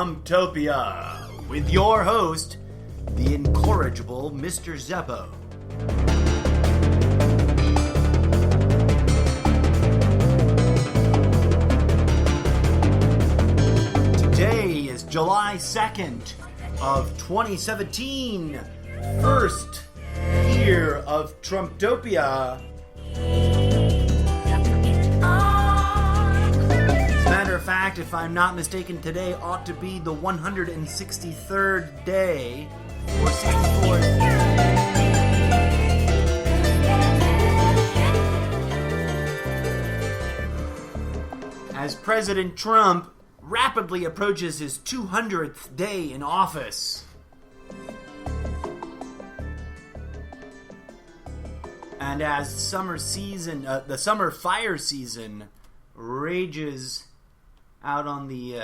Trumptopia with your host, the Incorrigible Mr. Zeppo. Today is July 2nd of 2017, first year of Trumptopia. Matter of fact, if I'm not mistaken, today ought to be the 163rd day, or 64th. As President Trump rapidly approaches his 200th day in office. And as the summer fire season rages out on the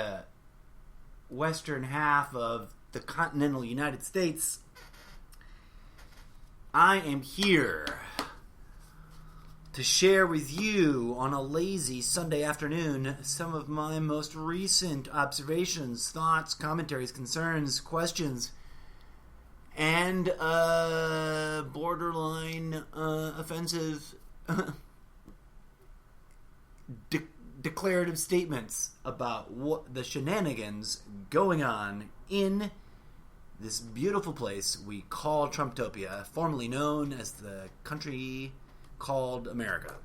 western half of the continental United States, I am here to share with you on a lazy Sunday afternoon some of my most recent observations, thoughts, commentaries, concerns, questions, and borderline offensive declarative statements about what the shenanigans going on in this beautiful place we call Trumptopia, formerly known as the country called America.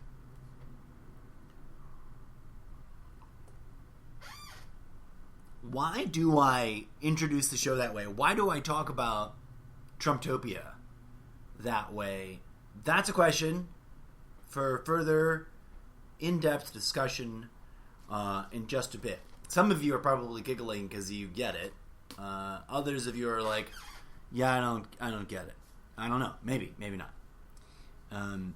Why do I introduce the show that way? Why do I talk about Trumptopia that way? That's a question for further in-depth discussion in just a bit. Some of you are probably giggling because you get it. Others of you are like, yeah, I don't get it. I don't know. Maybe not. I'm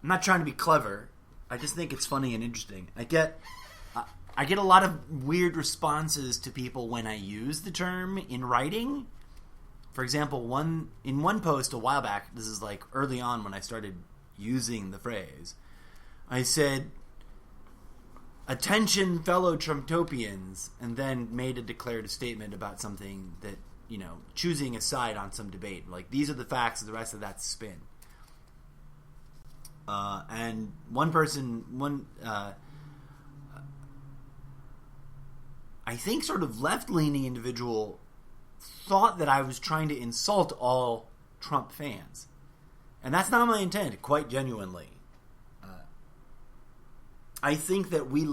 not trying to be clever. I just think it's funny and interesting. I get a lot of weird responses to people when I use the term in writing. For example, in one post a while back, this is like early on when I started using the phrase, I said, "Attention, fellow Trumptopians," and then made a declarative statement about something that, choosing a side on some debate. Like, these are the facts, and the rest of that's spin. And I think sort of left-leaning individual thought that I was trying to insult all Trump fans. And that's not my intent, quite genuinely. I think that we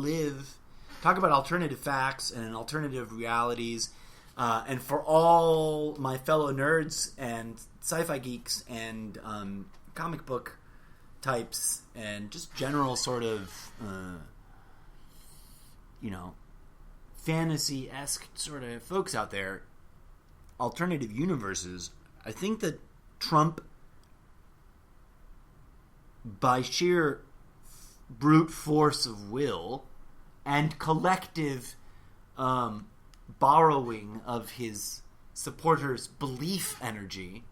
talk about alternative facts and alternative realities, and for all my fellow nerds and sci-fi geeks and comic book types and just general sort of, fantasy-esque sort of folks out there, alternative universes, I think that Trump, by sheer brute force of will and collective borrowing of his supporters' belief energy,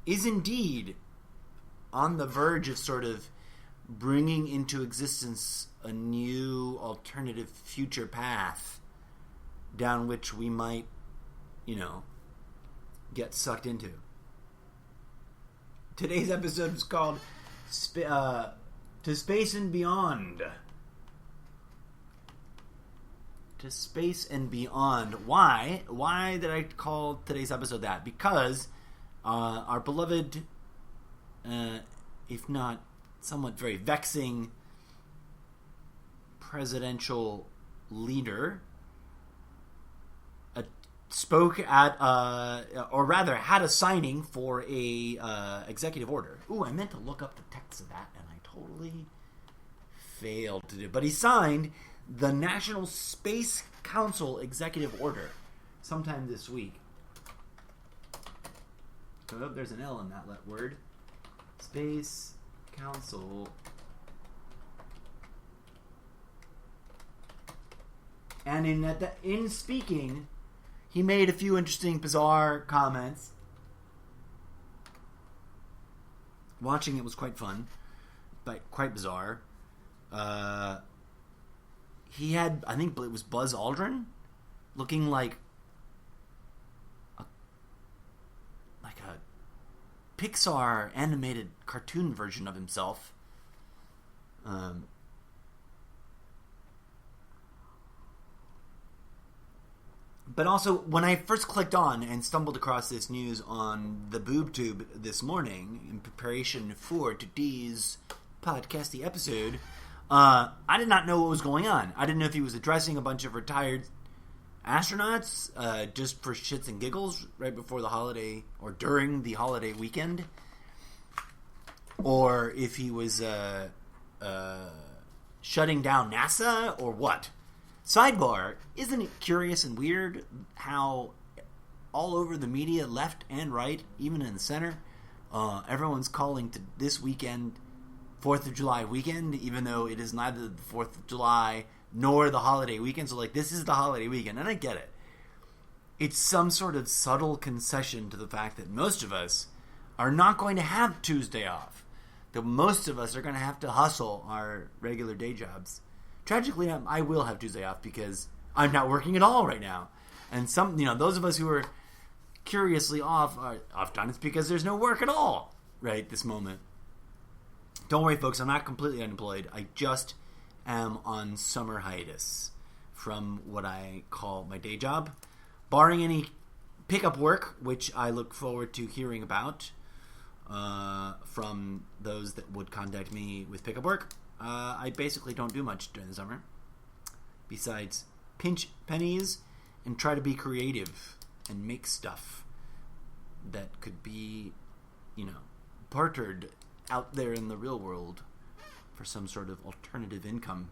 is indeed on the verge of sort of bringing into existence a new alternative future path down which we might, get sucked into. Today's episode is called To Space and Beyond. To Space and Beyond. Why? Why did I call today's episode that? Because our beloved, if not somewhat very vexing, presidential leader spoke at, or rather had a signing for a executive order. Ooh, I meant to look up the text of that, and I totally failed to do. But he signed the National Space Council executive order sometime this week. Oh, there's an L in that word. Space Council. And in speaking, he made a few interesting, bizarre comments. Watching it was quite fun, but quite bizarre. He had, I think it was Buzz Aldrin looking like a Pixar animated cartoon version of himself. But also, when I first clicked on and stumbled across this news on the BoobTube this morning in preparation for today's podcasty episode, I did not know what was going on. I didn't know if he was addressing a bunch of retired astronauts just for shits and giggles right before the holiday or during the holiday weekend, or if he was shutting down NASA or what. Sidebar, isn't it curious and weird how all over the media, left and right, even in the center, everyone's calling to this weekend 4th of July weekend, even though it is neither the 4th of July nor the holiday weekend. So, like, this is the holiday weekend, and I get it. It's some sort of subtle concession to the fact that most of us are not going to have Tuesday off. That most of us are going to have to hustle our regular day jobs. Tragically, I will have Tuesday off because I'm not working at all right now. And those of us who are curiously off, often it's because there's no work at all right this moment. Don't worry, folks, I'm not completely unemployed. I just am on summer hiatus from what I call my day job. Barring any pickup work, which I look forward to hearing about from those that would contact me with pickup work, I basically don't do much during the summer besides pinch pennies and try to be creative and make stuff that could be, bartered out there in the real world for some sort of alternative income.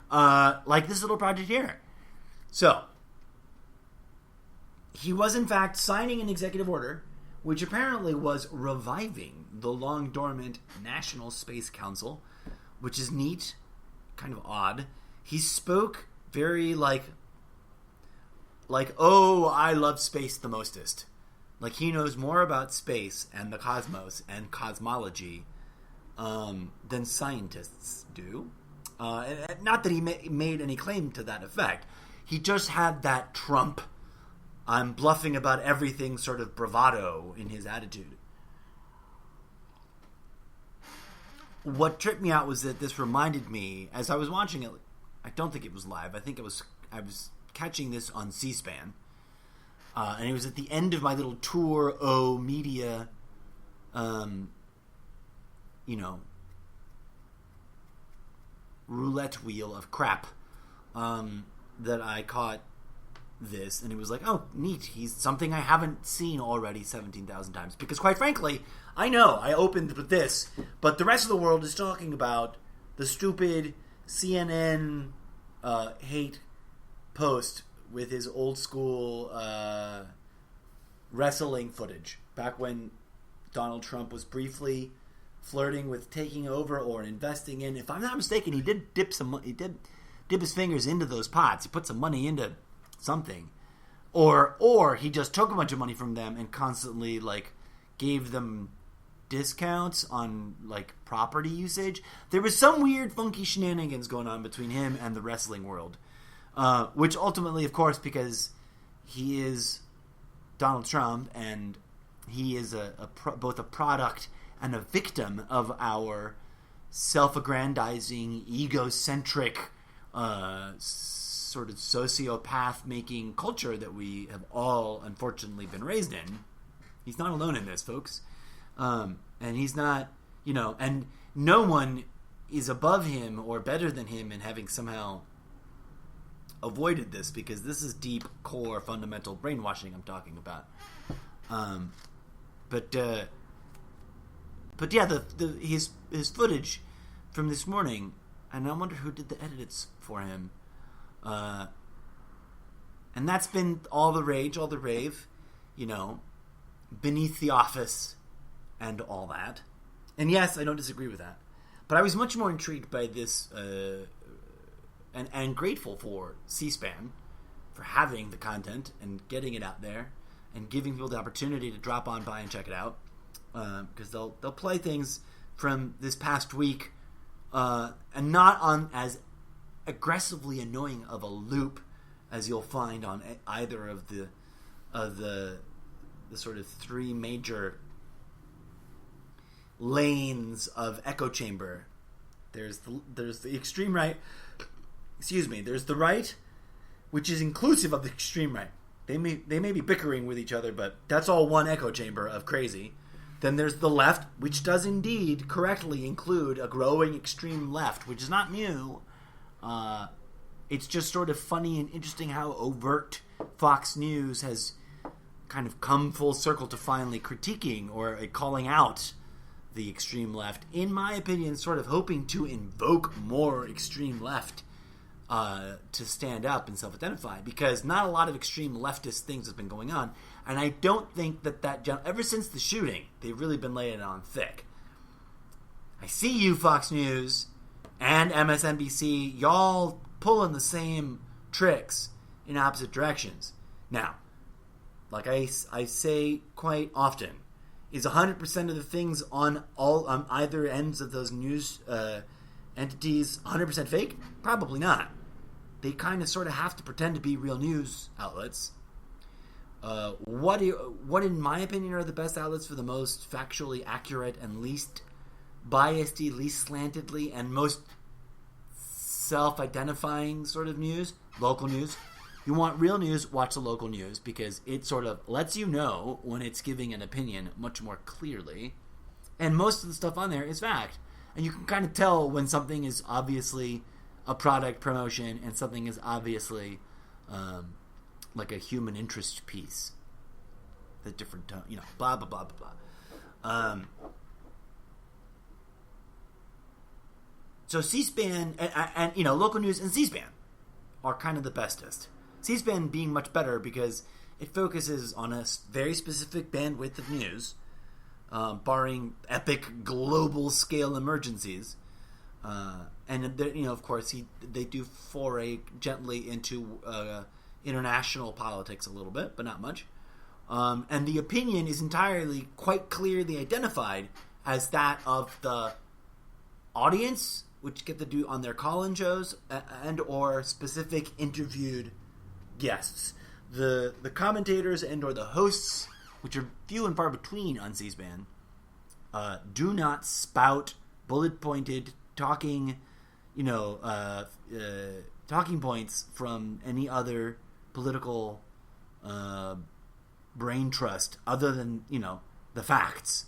Like this little project here. So, he was in fact signing an executive order which apparently was reviving the long-dormant National Space Council, which is neat, kind of odd. He spoke very like, oh, I love space the mostest. Like he knows more about space and the cosmos and cosmology than scientists do. And not that he made any claim to that effect. He just had that Trump, I'm bluffing about everything sort of bravado in his attitude. What tripped me out was that this reminded me, as I was watching it, I don't think it was live. I think I was catching this on C-SPAN. And it was at the end of my little tour media, roulette wheel of crap that I caught this. And it was like, oh, neat. He's something I haven't seen already 17,000 times. Because quite frankly, I know I opened with this, but the rest of the world is talking about the stupid CNN hate post with his old school wrestling footage back when Donald Trump was briefly flirting with taking over or investing in. If I'm not mistaken, he did dip his fingers into those pots. He put some money into something, or he just took a bunch of money from them and constantly gave them discounts on property usage. There was some weird funky shenanigans going on between him and the wrestling world, which ultimately, of course, because he is Donald Trump and he is both a product and a victim of our self-aggrandizing, egocentric, sort of sociopath-making culture that we have all unfortunately been raised in. He's not alone in this, folks. And he's not, and no one is above him or better than him in having somehow avoided this, because this is deep, core, fundamental brainwashing I'm talking about. But yeah, his footage from this morning, and I wonder who did the edits for him. And that's been all the rage, all the rave, beneath the office and all that. And yes, I don't disagree with that. But I was much more intrigued by this and grateful for C-SPAN for having the content and getting it out there and giving people the opportunity to drop on by and check it out, because they'll play things from this past week and not on as aggressively annoying of a loop as you'll find on either of the sort of three major lanes of echo chamber. There's the extreme right. Excuse me. There's the right, which is inclusive of the extreme right. They may be bickering with each other, but that's all one echo chamber of crazy. Then there's the left, which does indeed correctly include a growing extreme left, which is not new. It's just sort of funny and interesting how overt Fox News has kind of come full circle to finally critiquing or calling out the extreme left. In my opinion, sort of hoping to invoke more extreme left to stand up and self-identify, because not a lot of extreme leftist things has been going on, and I don't think that ever since the shooting, they've really been laying it on thick. I see you, Fox News and MSNBC, y'all pulling the same tricks in opposite directions. Now, like I say quite often, is 100% of the things on either ends of those news entities 100% fake? Probably not. They kind of sort of have to pretend to be real news outlets. What in my opinion are the best outlets for the most factually accurate and least biased, least slantedly, and most self-identifying sort of news? Local news. You want real news, watch the local news, because it sort of lets you know when it's giving an opinion much more clearly. And most of the stuff on there is fact. And you can kind of tell when something is obviously a product promotion and something is obviously like a human interest piece. The different tone, blah, blah, blah, blah, blah. So C-SPAN and local news and C-SPAN are kind of the bestest. C-SPAN being much better because it focuses on a very specific bandwidth of news, barring epic global scale emergencies. And of course, they do foray gently into international politics a little bit, but not much. And the opinion is entirely quite clearly identified as that of the audience, which get to do on their call-in shows, and or specific interviewed guests. The commentators and or the hosts, which are few and far between on C-SPAN, do not spout bullet-pointed talking points from any other political brain trust other than, the facts.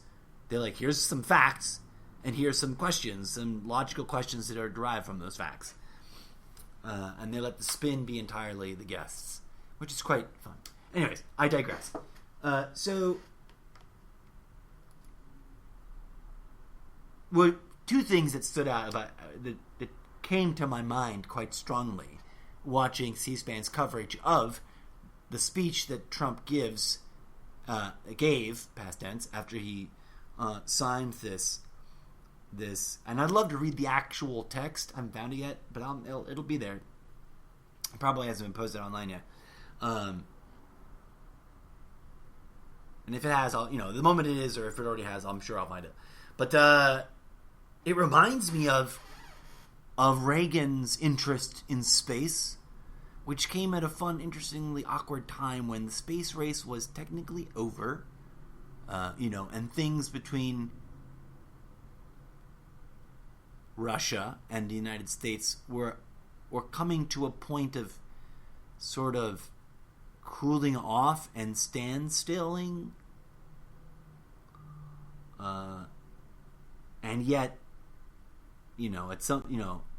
They're like, here's some facts, and here's some questions, some logical questions that are derived from those facts. And they let the spin be entirely the guests, which is quite fun. Anyways, I digress. So, two things that stood out about that came to my mind quite strongly watching C-SPAN's coverage of the speech that Trump gave past tense after he signed this, and I'd love to read the actual text. I haven't found it yet, but it'll be there. It probably hasn't been posted online yet. And if it has, the moment it is, or if it already has, I'm sure I'll find it. But it reminds me of Reagan's interest in space, which came at a fun, interestingly awkward time when the space race was technically over, and things between Russia and the United States were coming to a point of sort of cooling off and standstilling, and yet,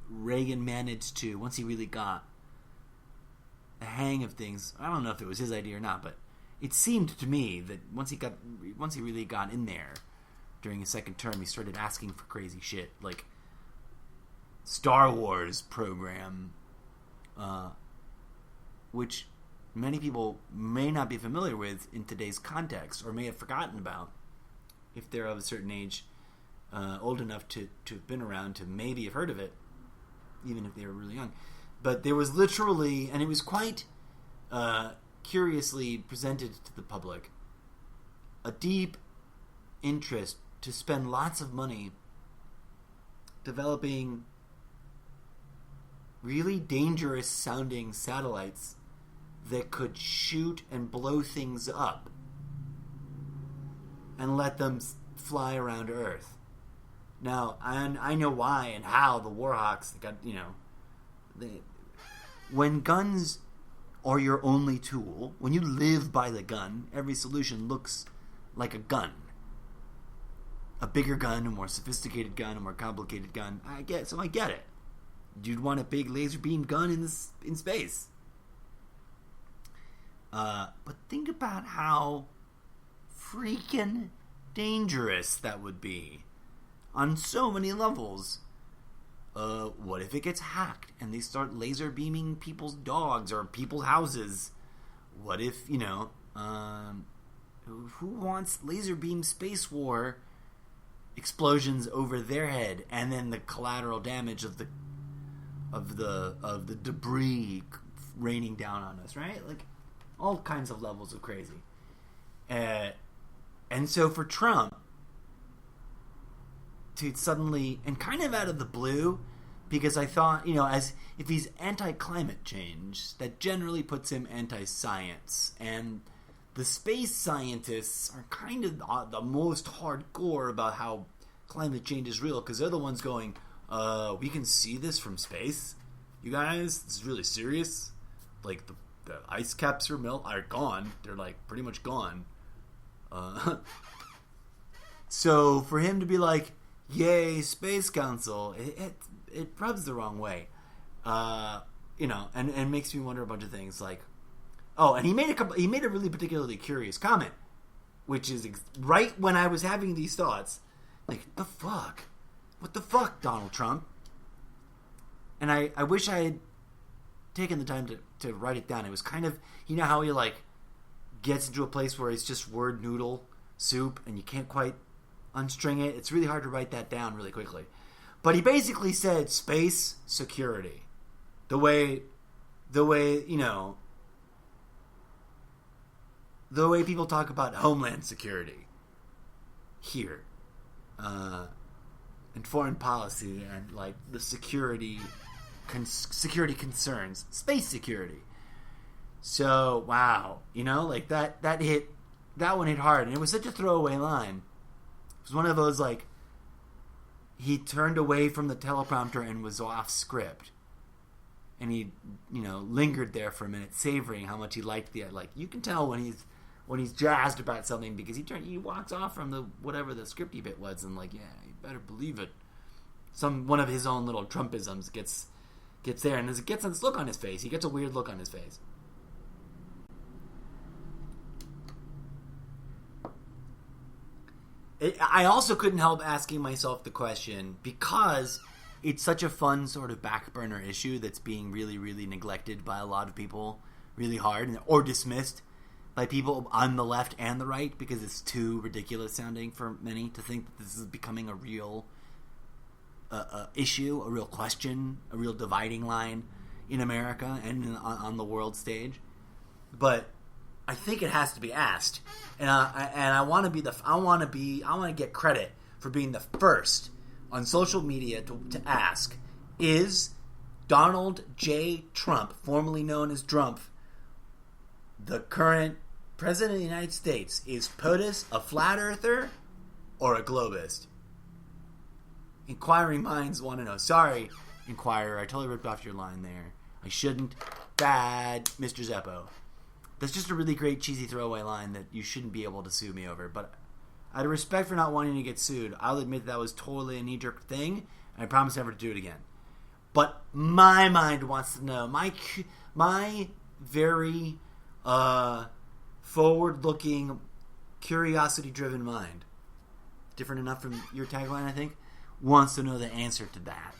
Reagan managed to, once he really got the hang of things, I don't know if it was his idea or not, but it seemed to me that once he really got in there during his second term, he started asking for crazy shit like Star Wars program, which many people may not be familiar with in today's context, or may have forgotten about if they're of a certain age, old enough to have been around to maybe have heard of it, even if they were really young. But there was literally, and it was quite curiously presented to the public, a deep interest to spend lots of money developing really dangerous sounding satellites that could shoot and blow things up and let them fly around Earth. Now, I know why and how the Warhawks got, when guns are your only tool, when you live by the gun, every solution looks like a gun. A bigger gun, a more sophisticated gun, a more complicated gun. I get it. You'd want a big laser beam gun in space. But think about how freaking dangerous that would be on so many levels. What if it gets hacked and they start laser beaming people's dogs or people's houses? What if, who wants laser beam space war explosions over their head and then the collateral damage of the debris raining down on us, right? Like all kinds of levels of crazy. And so for Trump to suddenly, and kind of out of the blue, because I thought, as if he's anti-climate change, that generally puts him anti-science. And the space scientists are kind of the most hardcore about how climate change is real, because they're the ones going, we can see this from space. You guys, this is really serious. Like, the ice caps are gone. They're, like, pretty much gone. So, for him to be like, yay, Space Council, it rubs the wrong way. And makes me wonder a bunch of things, like, and he made a really particularly curious comment, which is right when I was having these thoughts, like, what the fuck, Donald Trump? And I wish I had taken the time to write it down. It was kind of, how he, like, gets into a place where it's just word noodle soup and you can't quite unstring it. It's really hard to write that down really quickly. But he basically said space security. The way people talk about homeland security here, and foreign policy and like the security concerns, space security. So wow, like that one hit hard, and it was such a throwaway line. It was one of those, like, he turned away from the teleprompter and was off script. And he, lingered there for a minute, savoring how much he liked you can tell when he's jazzed about something, because he walks off from whatever the scripty bit was, and like, yeah, you better believe it. One of his own little Trumpisms gets there, and as it gets this look on his face, he gets a weird look on his face. I also couldn't help asking myself the question, because it's such a fun sort of back burner issue that's being really, really neglected by a lot of people really hard, or dismissed by people on the left and the right, because it's too ridiculous sounding for many to think that this is becoming a real issue, a real question, a real dividing line in America and on the world stage. But I think it has to be asked, and I want to get credit for being the first on social media to ask: is Donald J. Trump, formerly known as Drumpf, the current president of the United States, is POTUS a flat earther or a globist? Inquiring minds want to know. Sorry, Inquirer, I totally ripped off your line there. I shouldn't. Bad, Mr. Zeppo. That's just a really great cheesy throwaway line that you shouldn't be able to sue me over. But out of respect for not wanting to get sued, I'll admit that was totally a knee-jerk thing, and I promise never to do it again. But my mind wants to know. My very forward-looking, curiosity-driven mind, different enough from your tagline, I think, wants to know the answer to that.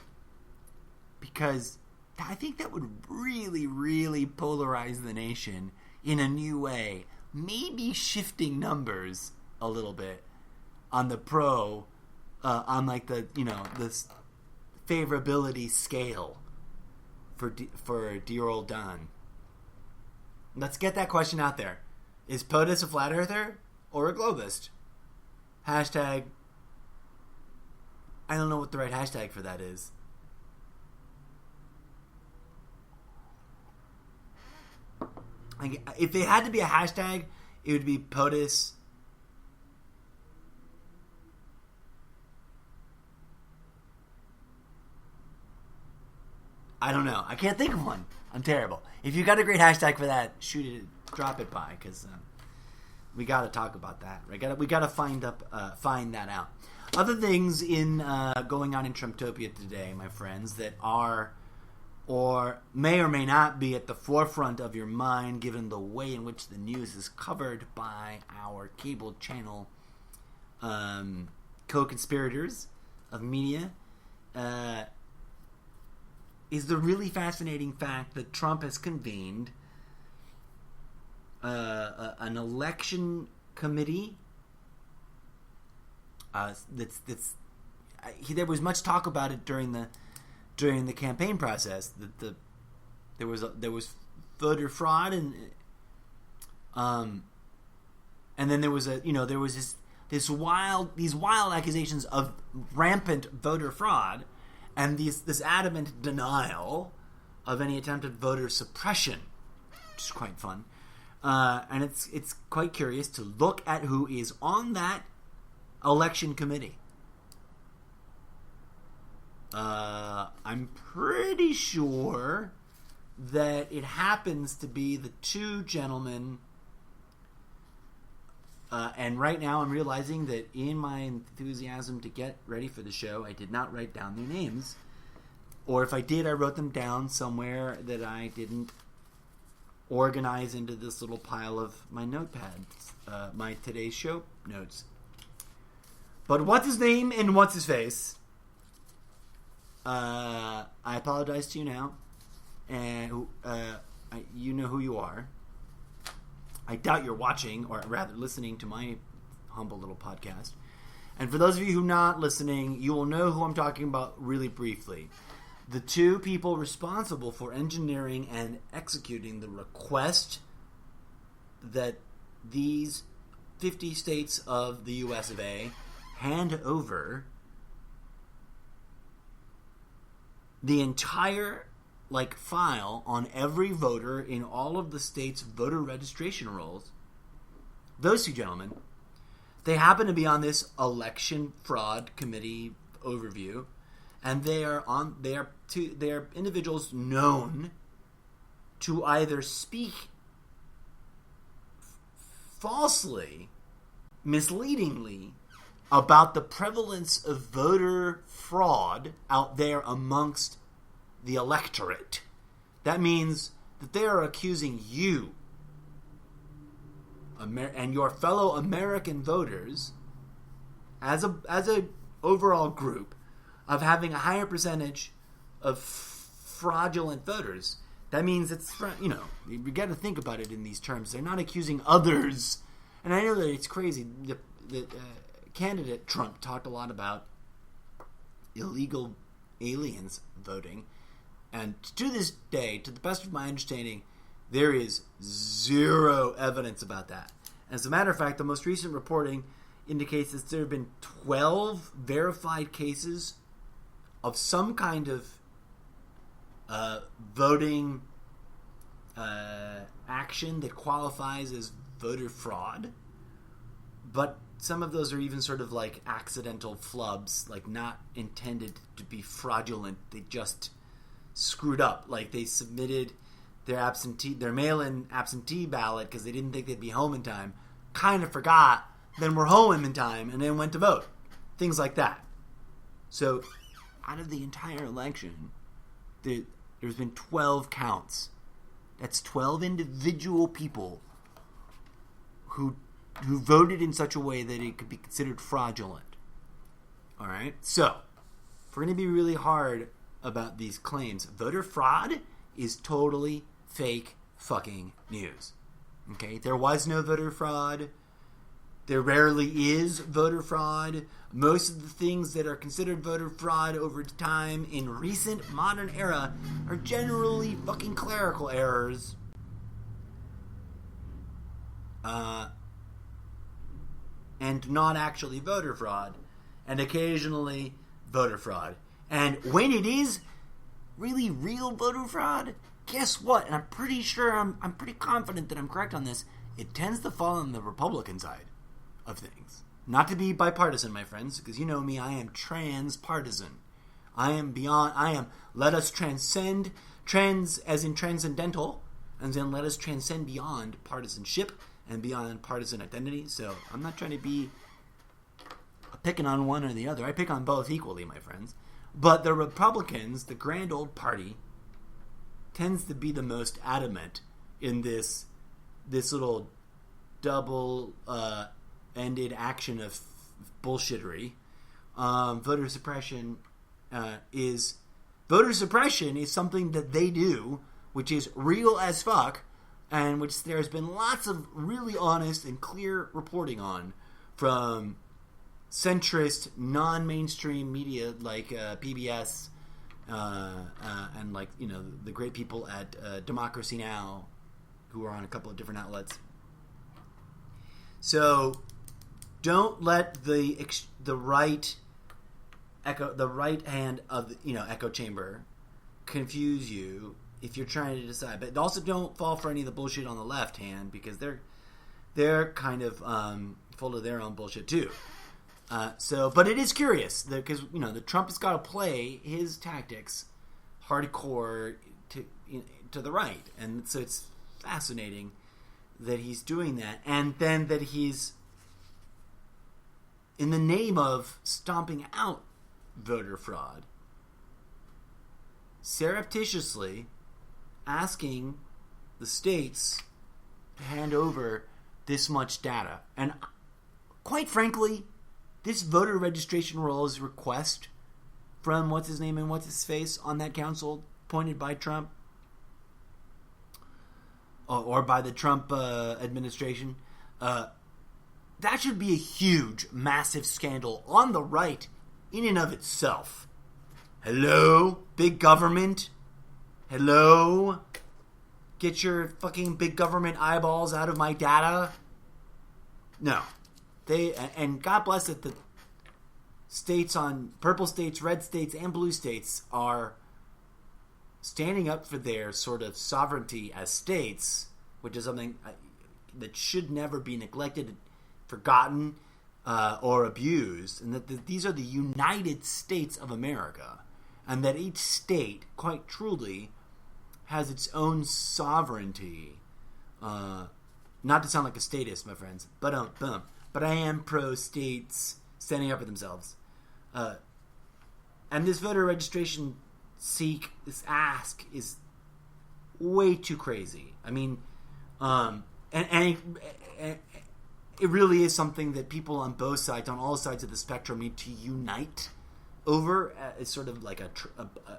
Because I think that would really, really polarize the nation in a new way, maybe shifting numbers a little bit on the on like the this favorability scale for dear old Don. Let's get that question out there. Is POTUS a flat earther or a globist? Hashtag. I don't know what the right hashtag for that is. Like, if it had to be a hashtag, it would be POTUS. I don't know. I can't think of one. I'm terrible. If you got a great hashtag for that, shoot it, drop it by, because we got to talk about that. We got to find that out. Other things in going on in Trumptopia today, my friends, that are or may or may not be at the forefront of your mind, given the way in which the news is covered by our cable channel co-conspirators of media, is the really fascinating fact that Trump has convened an election committee. There was much talk about it during the campaign process that there was voter fraud and then there was these wild accusations of rampant voter fraud and this adamant denial of any attempted voter suppression, which is quite fun. And it's quite curious to look at who is on that election committee. I'm pretty sure that it happens to be the two gentlemen, and right now I'm realizing that in my enthusiasm to get ready for the show, I did not write down their names. Or if I did, I wrote them down somewhere that I didn't organize into this little pile of my notepads, my today's show notes. But what's his name and what's his face? I apologize to you now, and you know who you are. I doubt you're watching, or rather listening to my humble little podcast. And for those of you who are not listening, you will know who I'm talking about really briefly. The two people responsible for engineering and executing the request that these 50 states of the US of A hand over the entire file on every voter in all of the states' voter registration rolls. Those two gentlemen, they happen to be on this election fraud committee overview, and they are individuals known to either speak falsely, misleadingly, about the prevalence of voter fraud out there amongst the electorate. That means that they are accusing you and your fellow American voters as a overall group of having a higher percentage of fraudulent voters. That means it's, you got to think about it in these terms. They're not accusing others. And I know that it's crazy. The candidate Trump talked a lot about illegal aliens voting. And to this day, to the best of my understanding, there is zero evidence about that. As a matter of fact, the most recent reporting indicates that there have been 12 verified cases of some kind of voting action that qualifies as voter fraud. But some of those are even sort of like accidental flubs, like not intended to be fraudulent. They just screwed up. Like they submitted their mail-in absentee ballot because they didn't think they'd be home in time, kind of forgot, then were home in time, and then went to vote. Things like that. So out of the entire election, there's been 12 counts. That's 12 individual people who voted in such a way that it could be considered fraudulent. All right? So, if we're going to be really hard about these claims, voter fraud is totally fake fucking news. Okay? There was no voter fraud. There rarely is voter fraud. Most of the things that are considered voter fraud over time in recent modern era are generally fucking clerical errors. And not actually voter fraud. And occasionally voter fraud. And when it is really real voter fraud, guess what? And I'm pretty sure, I'm pretty confident that I'm correct on this. It tends to fall on the Republican side of things. Not to be bipartisan, my friends, because you know me, I am transpartisan. I am let us transcend, trans as in transcendental, and then let us transcend beyond partisanship and beyond partisan identity. So I'm not trying to be picking on one or the other. I pick on both equally, my friends. But the Republicans, the grand old party, tends to be the most adamant in this little double-ended action of bullshittery. Voter suppression is something that they do, which is real as fuck, and which there's been lots of really honest and clear reporting on from centrist, non-mainstream media like PBS and like, you know, the great people at Democracy Now! Who are on a couple of different outlets. So don't let the right hand of the, echo chamber confuse you if you're trying to decide. But also don't fall for any of the bullshit on the left hand, because they're kind of full of their own bullshit too. But it is curious because the Trump has got to play his tactics hardcore to the right, and so it's fascinating that he's doing that, and then that he's, in the name of stomping out voter fraud, surreptitiously asking the states to hand over this much data. And quite frankly, this voter registration rolls request from what's his name and what's his face on that council appointed by Trump or by the Trump administration, that should be a huge, massive scandal on the right in and of itself. Hello, big government? Hello? Get your fucking big government eyeballs out of my data? No. And God bless it that states on purple states, red states, and blue states are standing up for their sort of sovereignty as states, which is something that should never be neglected, forgotten, or abused, and that these are the United States of America, and that each state, quite truly, has its own sovereignty. Not to sound like a statist, my friends, but I am pro-states standing up for themselves. And this voter registration this ask is way too crazy. I mean, and it really is something that people on both sides, on all sides of the spectrum, need to unite over. It's sort of like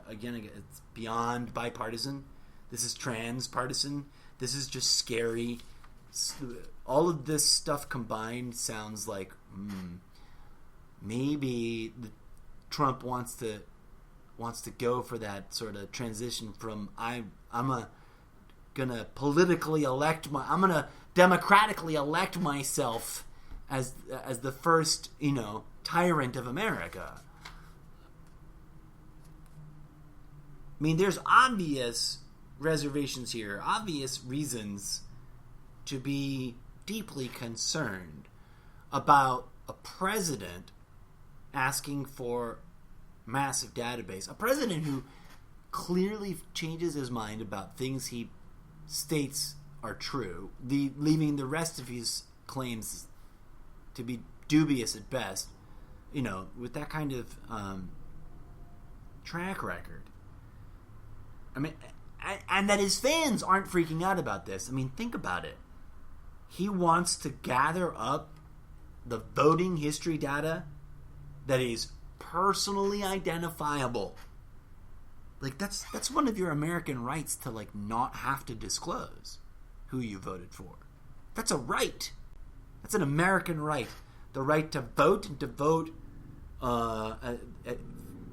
again, it's beyond bipartisan. This is transpartisan. This is just scary. All of this stuff combined sounds like maybe Trump wants to go for that sort of transition from I'm gonna democratically elect myself as the first tyrant of America. I mean, there's obvious reservations here, obvious reasons to be deeply concerned about a president asking for massive database. A president who clearly changes his mind about things he states are true, leaving the rest of his claims to be dubious at best, with that kind of track record. I mean, and that his fans aren't freaking out about this. I mean, think about it. He wants to gather up the voting history data that is personally identifiable. Like, that's one of your American rights, to not have to disclose who you voted for. That's a right. That's an American right. The right to vote and to vote.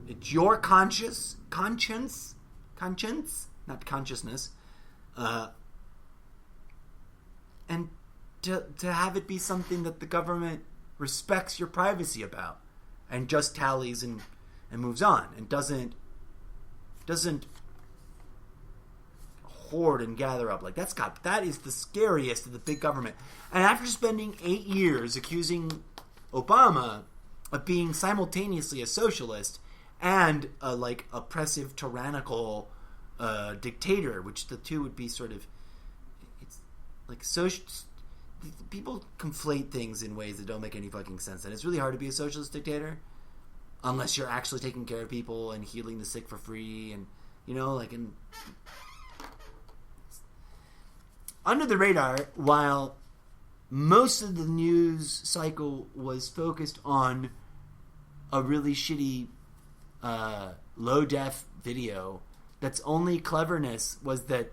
It's your conscience, not consciousness, and to have it be something that the government respects your privacy about, and just tallies and moves on, and doesn't hoard and gather up. Like, that is the scariest of the big government. And after spending 8 years accusing Obama of being simultaneously a socialist and a, like, oppressive, tyrannical dictator, which the two would be sort of, it's like people conflate things in ways that don't make any fucking sense, and it's really hard to be a socialist dictator unless you're actually taking care of people and healing the sick for free, and under the radar, while most of the news cycle was focused on a really shitty low def video that's only cleverness was that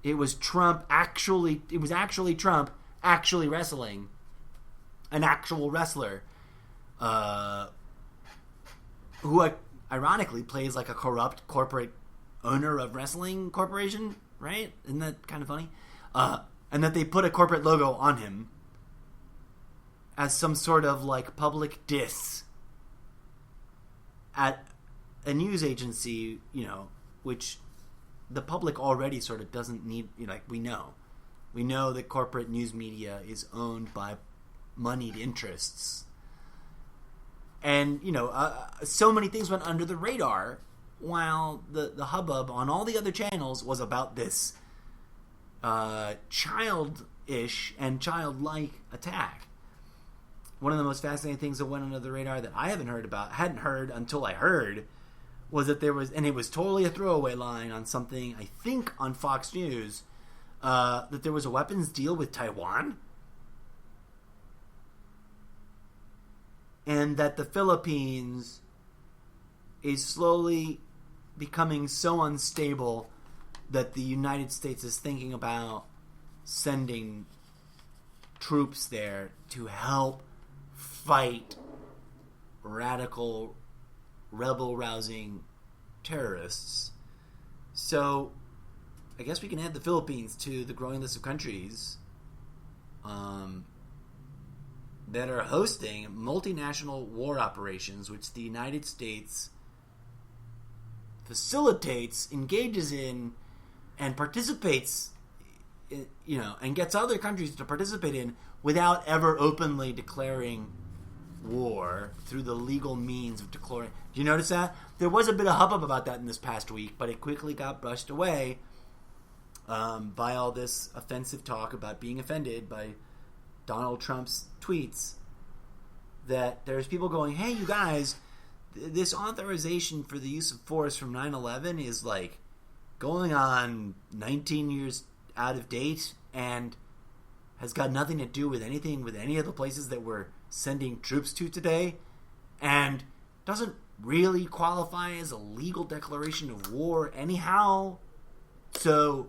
it was Trump actually wrestling an actual wrestler who ironically plays like a corrupt corporate owner of wrestling corporation, right? Isn't that kind of funny? And that they put a corporate logo on him as some sort of like public diss at a news agency, which the public already sort of doesn't need, we know that corporate news media is owned by moneyed interests. And, so many things went under the radar while the hubbub on all the other channels was about this childish and childlike attack. One of the most fascinating things that went under the radar that I hadn't heard until I heard, was that there was, and it was totally a throwaway line on something, I think on Fox News, that there was a weapons deal with Taiwan. And that the Philippines is slowly becoming so unstable that the United States is thinking about sending troops there to help fight radical, rebel-rousing terrorists. So, I guess we can add the Philippines to the growing list of countries that are hosting multinational war operations, which the United States facilitates, engages in, and participates in, and gets other countries to participate in without ever openly declaring war through the legal means of declaring. Do you notice that? There was a bit of hubbub about that in this past week, but it quickly got brushed away by all this offensive talk about being offended by Donald Trump's tweets, that there's people going, hey, you guys, this authorization for the use of force from 9/11 is like going on 19 years out of date and has got nothing to do with anything with any of the places that we're sending troops to today, and doesn't really qualify as a legal declaration of war anyhow. So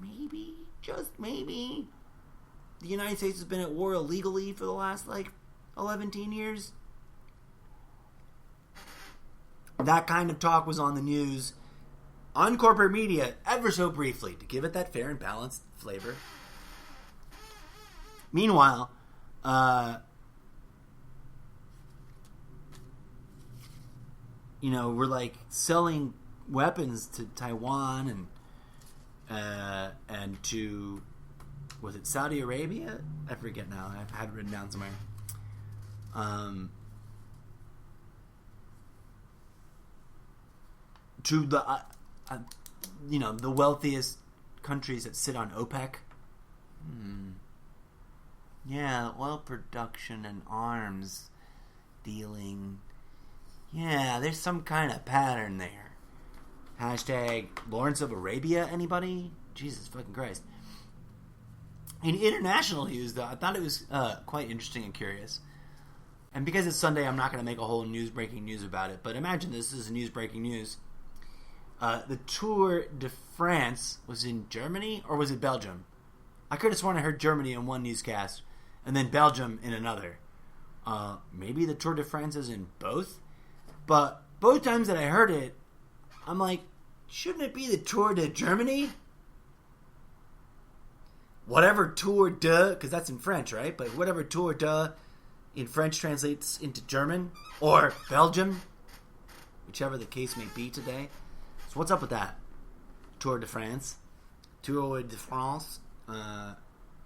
maybe, just maybe, the United States has been at war illegally for the last 11 years. That kind of talk was on the news on corporate media ever so briefly to give it that fair and balanced flavor. Meanwhile, we're selling weapons to Taiwan and to, was it Saudi Arabia? I forget now. I had it written down somewhere. To the the wealthiest countries that sit on OPEC. Yeah, oil production and arms dealing. Yeah, there's some kind of pattern there. Hashtag Lawrence of Arabia, anybody? Jesus fucking Christ. In international news, though, I thought it was quite interesting and curious. And because it's Sunday, I'm not going to make a whole breaking news about it. But imagine this is breaking news. The Tour de France was in Germany, or was it Belgium? I could have sworn I heard Germany in one newscast, and then Belgium in another. Maybe the Tour de France is in both? But both times that I heard it, I'm like, shouldn't it be the Tour de Germany? Whatever Tour de, because that's in French, right? But whatever Tour de in French translates into German, or Belgium, whichever the case may be today. So what's up with that? Tour de France. Tour de France.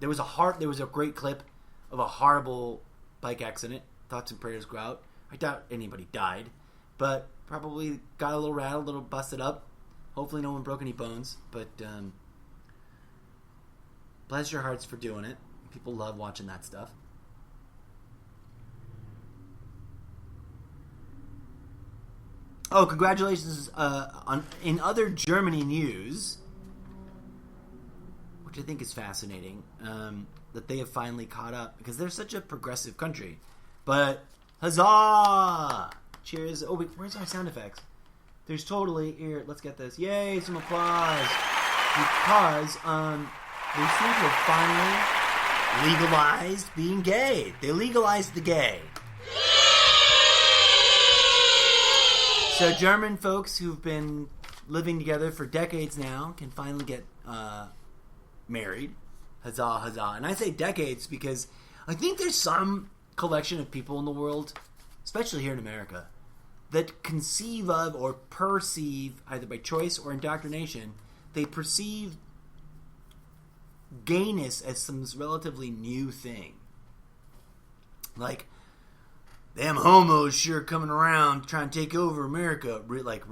There was a great clip of a horrible bike accident. Thoughts and prayers go out. I doubt anybody died, but probably got a little rattled, a little busted up. Hopefully no one broke any bones, but bless your hearts for doing it. People love watching that stuff. Oh, congratulations in other Germany news, which I think is fascinating, that they have finally caught up, because they're such a progressive country. But, huzzah! Cheers. Oh, wait, where's our sound effects? There's totally... Here, let's get this. Yay, some applause. Because, they seem to have finally legalized being gay. They legalized the gay. So German folks who've been living together for decades now can finally get married. Huzzah, huzzah. And I say decades because I think there's some collection of people in the world, especially here in America, that conceive of or perceive, either by choice or indoctrination, they perceive gayness as some relatively new thing. Like, damn homos sure coming around trying to take over America. Like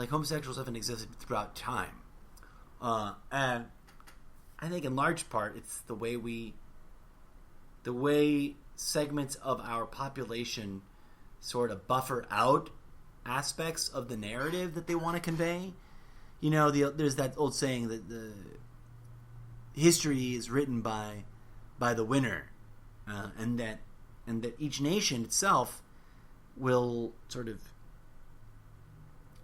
homosexuals haven't existed throughout time. And I think in large part it's the way segments of our population sort of buffer out aspects of the narrative that they want to convey. You know, there's that old saying that the history is written by the winner, and that each nation itself will sort of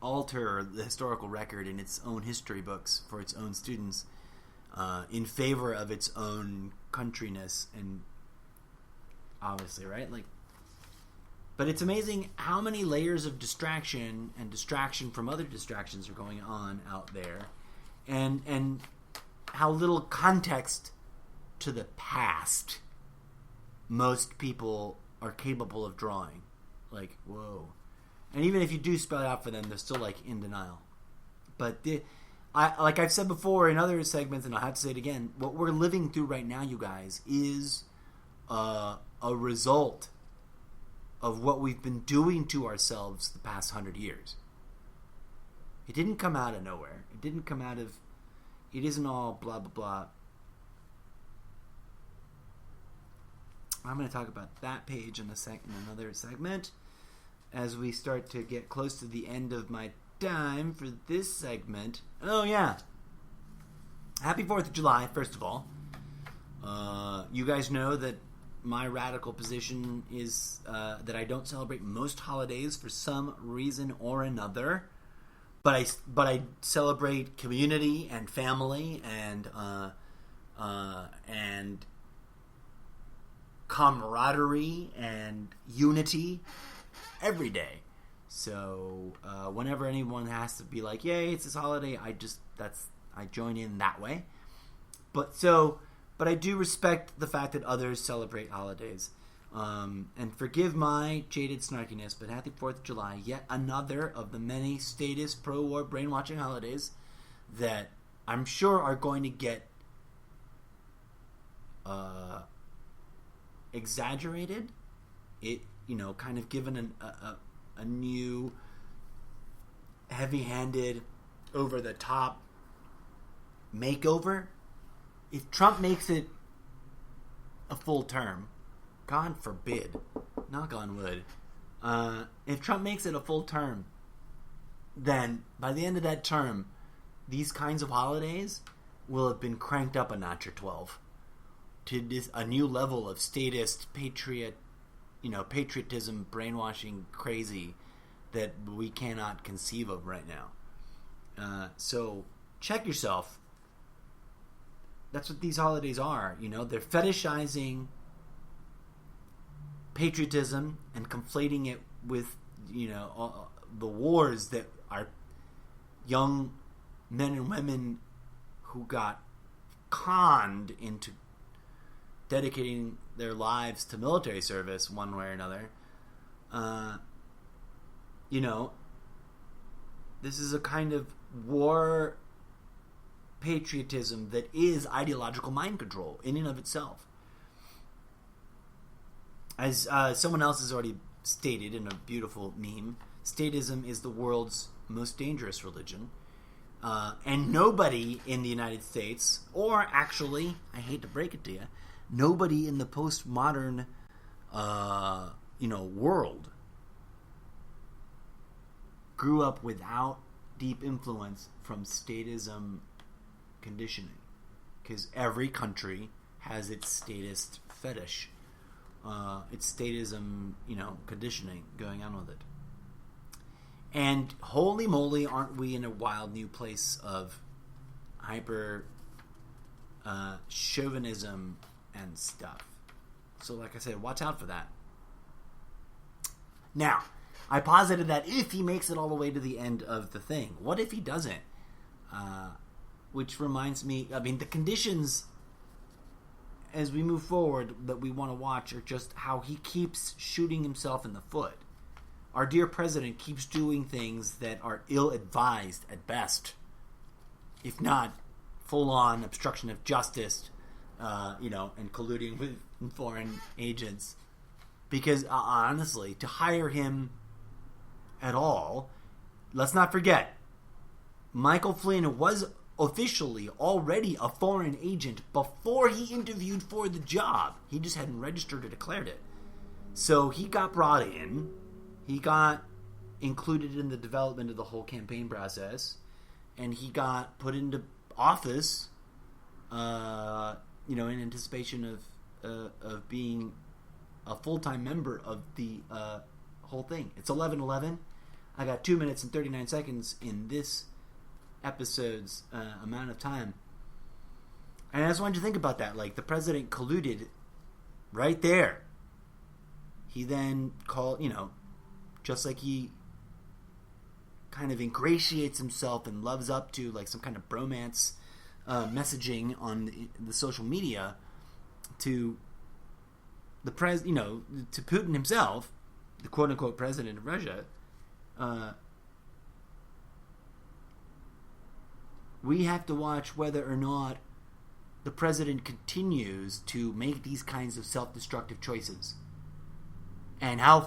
alter the historical record in its own history books for its own students in favor of its own countryness, and obviously, right? But it's amazing how many layers of distraction and distraction from other distractions are going on out there, and how little context to the past most people are capable of drawing. Like, whoa. And even if you do spell it out for them, they're still, in denial. But, like I've said before in other segments, and I'll have to say it again, what we're living through right now, you guys, is a result of what we've been doing to ourselves the past 100 years. It didn't come out of nowhere. It didn't come out of... It isn't all blah, blah, blah. I'm going to talk about that page in another segment as we start to get close to the end of my time for this segment. Oh, yeah. Happy 4th of July, first of all. You guys know that my radical position is that I don't celebrate most holidays for some reason or another. But I celebrate community and family and camaraderie and unity every day. So whenever anyone has to be like, "Yay, it's this holiday," I join in that way. But I do respect the fact that others celebrate holidays. And forgive my jaded snarkiness, but happy 4th of July, yet another of the many statist pro-war brainwashing holidays that I'm sure are going to get exaggerated. It, kind of given a new heavy-handed, over-the-top makeover. If Trump makes it a full term, God forbid, knock on wood, if Trump makes it a full term, then by the end of that term, these kinds of holidays will have been cranked up a notch or 12 to a new level of statist, patriotism, brainwashing, crazy that we cannot conceive of right now. So check yourself. That's what these holidays are. They're fetishizing patriotism and conflating it with the wars that our young men and women who got conned into dedicating their lives to military service one way or another. This is a kind of war patriotism that is ideological mind control in and of itself. As someone else has already stated in a beautiful meme, statism is the world's most dangerous religion. And nobody in the United States, or actually, I hate to break it to you, nobody in the postmodern, world grew up without deep influence from statism conditioning. Because every country has its statist fetish. Its statism, conditioning going on with it. And holy moly, aren't we in a wild new place of hyper chauvinism and stuff. So like I said, watch out for that. Now, I posited that if he makes it all the way to the end of the thing. What if he doesn't? Which reminds me, the conditions as we move forward that we want to watch are just how he keeps shooting himself in the foot. Our dear president keeps doing things that are ill-advised at best, if not full-on obstruction of justice, and colluding with foreign agents. Because, honestly, to hire him at all, let's not forget, Michael Flynn was officially already a foreign agent before he interviewed for the job. He just hadn't registered or declared it. So he got brought in. He got included in the development of the whole campaign process. And he got put into office, in anticipation of being a full-time member of the whole thing. It's 11:11. I got 2 minutes and 39 seconds in this episode's amount of time. And I just wanted you to think about that. Like, the president colluded right there. He then called, just like he kind of ingratiates himself and loves up to, like, some kind of bromance messaging on the social media to the to Putin himself, the quote-unquote president of Russia. We have to watch whether or not the president continues to make these kinds of self-destructive choices, and how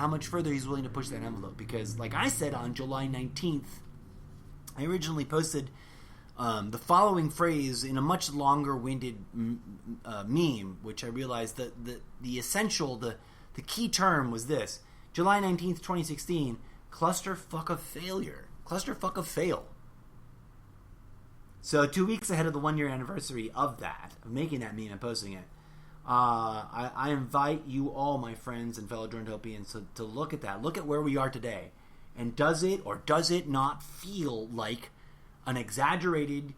much further he's willing to push that envelope. Because, like I said on July 19th, I originally posted the following phrase in a much longer-winded meme, which I realized that the essential, the key term was this: July 19th, 2016, clusterfuck of failure. Clusterfuck of fail. So 2 weeks ahead of the 1-year anniversary of making that meme and posting it, I invite you all, my friends and fellow Trumptopians, to look at that. Look at where we are today. And does it or does it not feel like an exaggerated,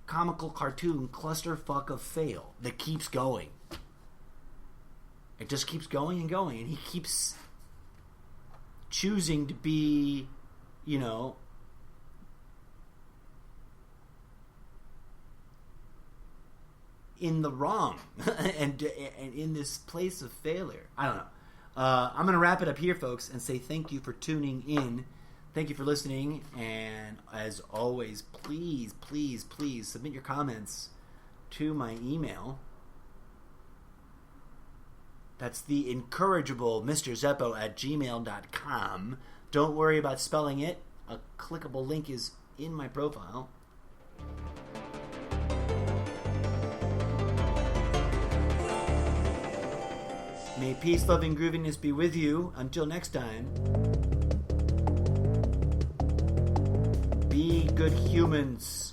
comical cartoon clusterfuck of fail that keeps going? It just keeps going and going. And he keeps choosing to be, in the wrong and in this place of failure. I don't know. I'm going to wrap it up here, folks, and say thank you for tuning in. Thank you for listening. And as always, please, please, please submit your comments to my email. That's TheIncorrigibleMrZeppo at gmail.com. Don't worry about spelling it. A clickable link is in my profile. May peace, love, and grooviness be with you. Until next time, be good humans.